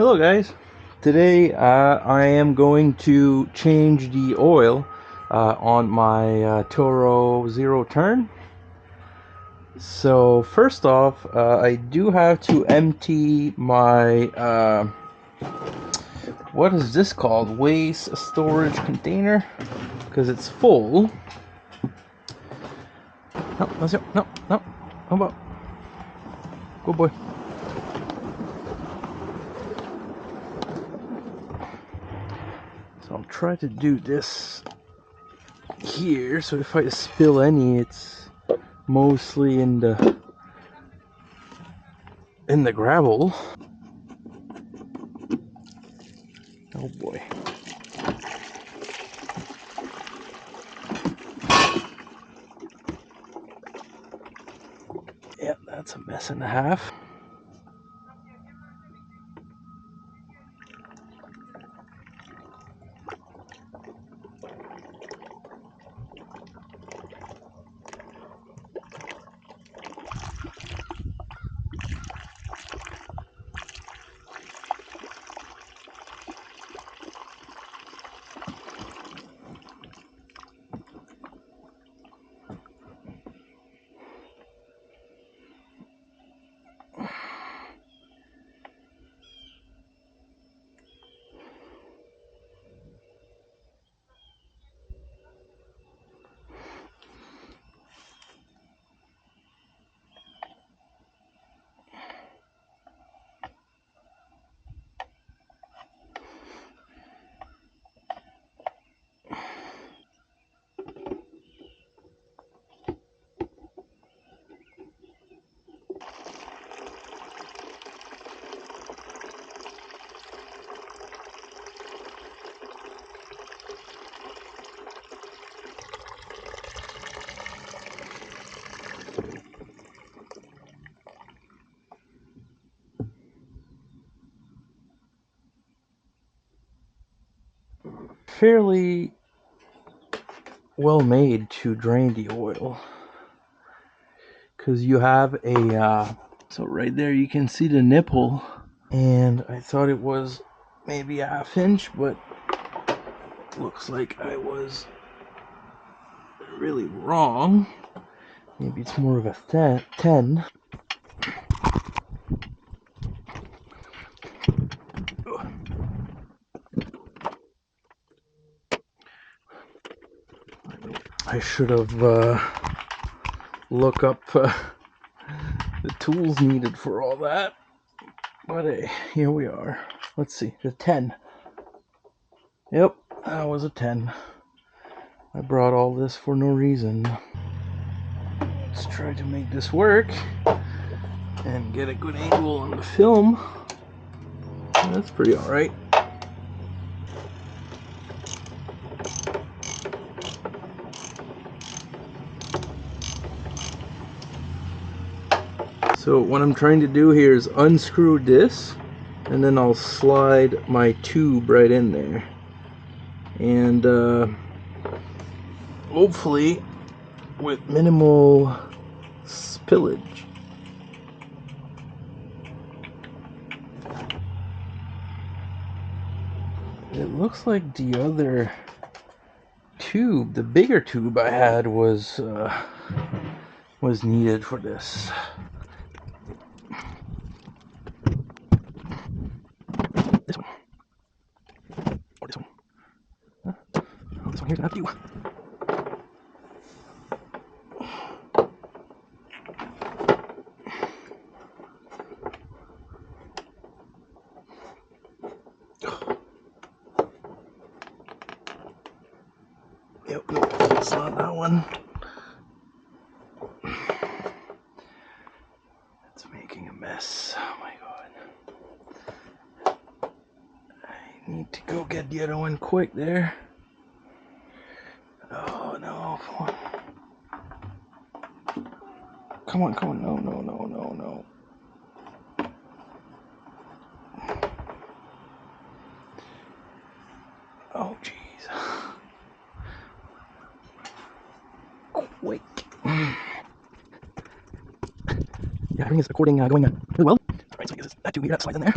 Hello guys, today I am going to change the oil on my Toro zero turn. So first off, I do have to empty my what is this called, waste storage container, because it's full. No, let's go. No, how about, good boy. So I'll try to do this here, so if I spill any, it's mostly in the gravel. Oh boy. Yeah, that's a mess and a half. Fairly well made to drain the oil, because you have a so right there you can see the nipple, and I thought it was maybe a ½ inch, but looks like I was really wrong. Maybe it's more of a 10. I should have looked up the tools needed for all that, but hey, here we are. Let's see, the 10. Yep, that was a 10. I brought all this for no reason. Let's try to make this work and get a good angle on the film. That's pretty alright. So what I'm trying to do here is unscrew this, and then I'll slide my tube right in there, and hopefully with minimal spillage. It looks like the other tube, the bigger tube I had, was needed for this. This one. Or this one. Huh? Oh, this one here's an FU. Yep, nope, it's not that one. It's making a mess. Oh my god. I need to go get the other one quick there. Oh no, come on. Come on, no. Oh jeez. Wait. Yeah, everything is recording going really well. Alright, so I guess that tube here, that slides in there.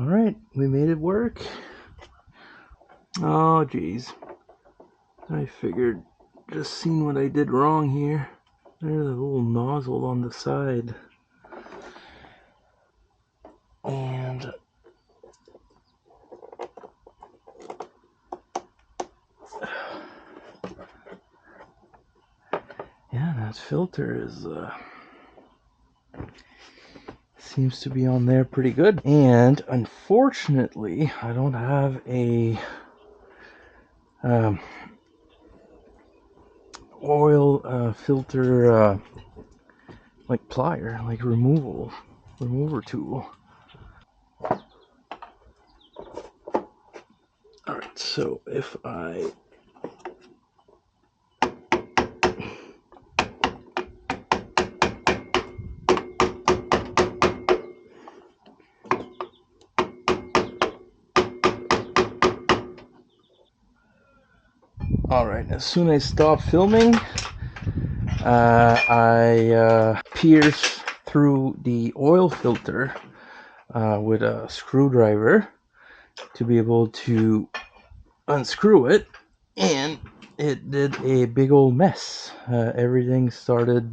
Alright, we made it work. Oh geez. I figured, just seen what I did wrong here. There's a little nozzle on the side. And yeah, that filter is seems to be on there pretty good. And unfortunately, I don't have a oil filter like plier, like remover tool. Alright, so if I Alright, as soon as I stop filming, I pierce through the oil filter with a screwdriver to be able to unscrew it, and it did a big old mess. Everything started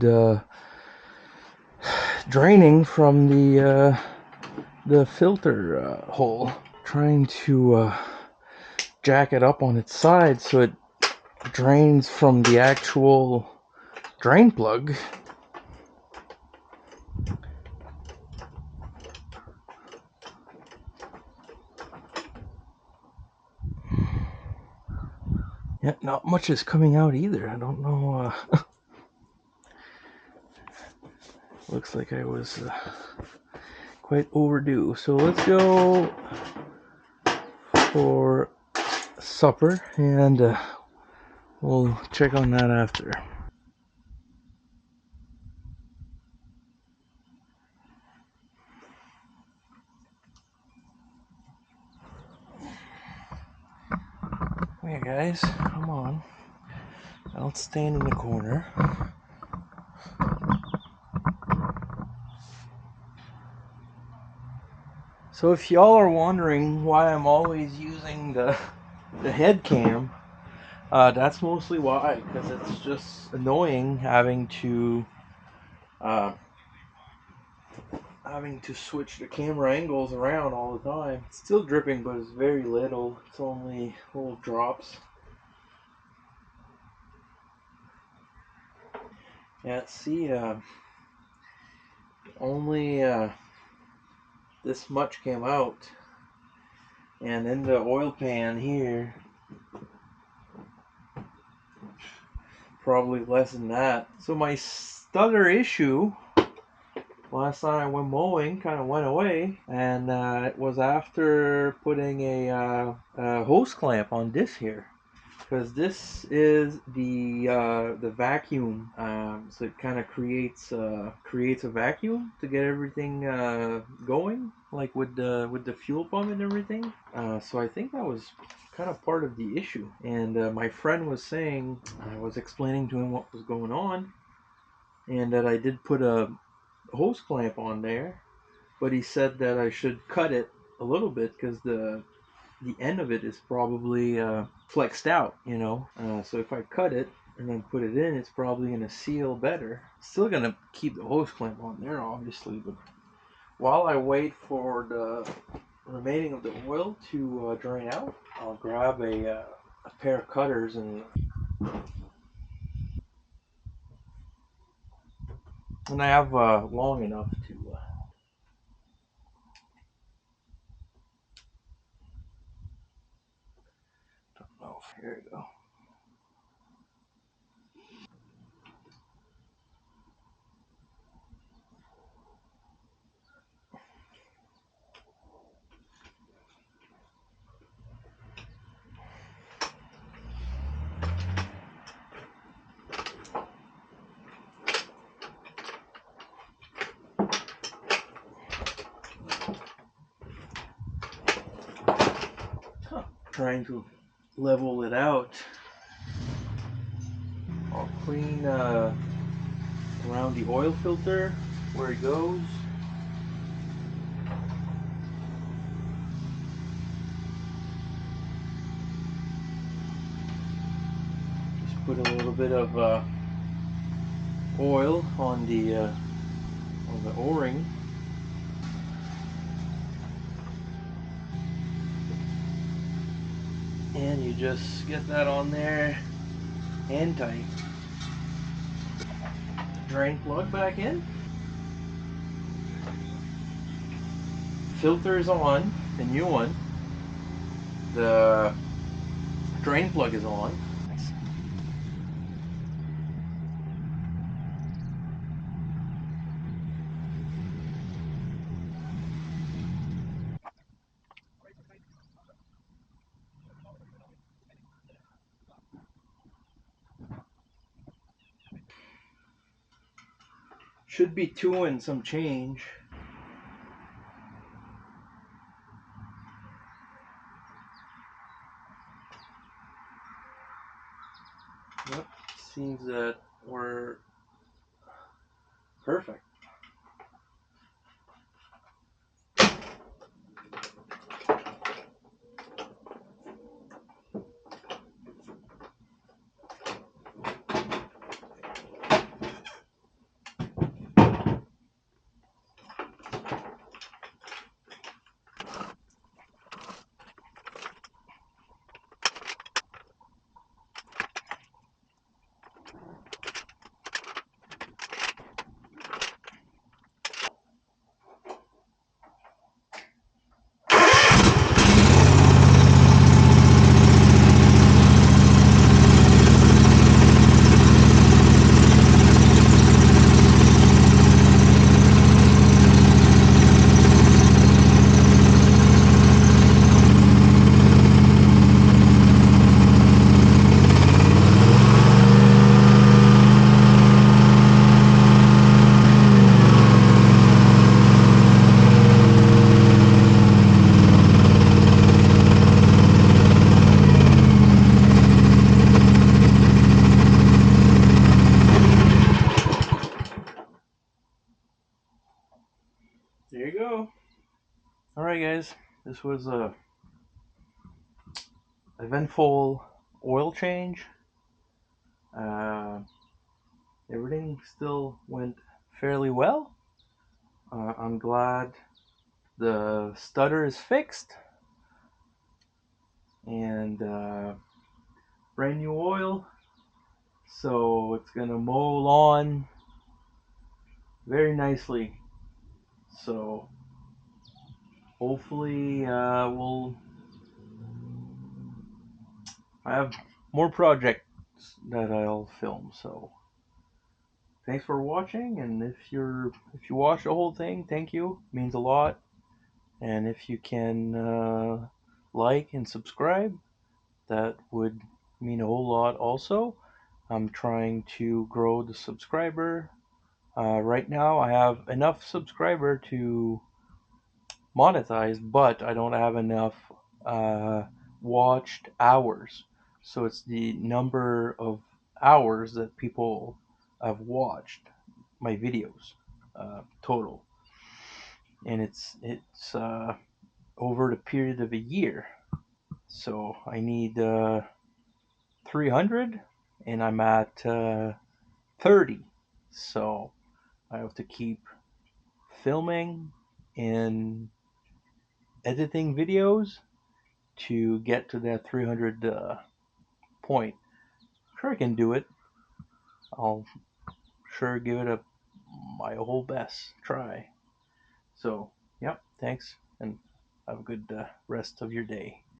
draining from the filter hole. Trying to jack it up on its side so it drains from the actual drain plug. Yeah, not much is coming out either. I don't know. Looks like I was quite overdue. So let's go for supper, and we'll check on that after. Hey guys, come on. Don't stand in the corner. So if y'all are wondering why I'm always using the head cam, that's mostly why, because it's just annoying having to switch the camera angles around all the time. It's still dripping, but it's very little. It's only little drops. Yeah, see, only this much came out, and in the oil pan here, probably less than that. So my stutter issue last time I went mowing kind of went away, and it was after putting a hose clamp on this here, because this is the vacuum, so it kind of creates a vacuum to get everything going, like with the fuel pump and everything. So I think that was kind of part of the issue, and my friend was saying, I was explaining to him what was going on, and that I did put a hose clamp on there, but he said that I should cut it a little bit because the end of it is probably flexed out, you know. So if I cut it and then put it in, it's probably going to seal better. Still going to keep the hose clamp on there, obviously, but while I wait for the remaining of the oil to drain out, I'll grab a pair of cutters, and I have long enough to don't know. Here we go. Trying to level it out. I'll clean around the oil filter where it goes. little bit of oil on the O-ring. And you just get that on there and tight. Drain plug back in. Filter is on, the new one. The drain plug is on. Should be 2 and some change. Yep, seems that we're perfect. There you go. Alright guys, this was a eventful oil change. Everything still went fairly well. I'm glad the stutter is fixed, and brand new oil, so it's gonna mow lawn very nicely. So hopefully we'll have more projects that I'll film. So thanks for watching, and if you watch the whole thing, thank you, it means a lot. And if you can like and subscribe, that would mean a whole lot also. I'm trying to grow the subscriber. Right now I have enough subscriber to monetize, but I don't have enough watched hours. So it's the number of hours that people have watched my videos total, and it's over the period of a year. So I need 300, and I'm at 30. So I have to keep filming and editing videos to get to that 300 point. Sure, I can do it. I'll sure give it my whole best try. So, yep, thanks, and have a good rest of your day.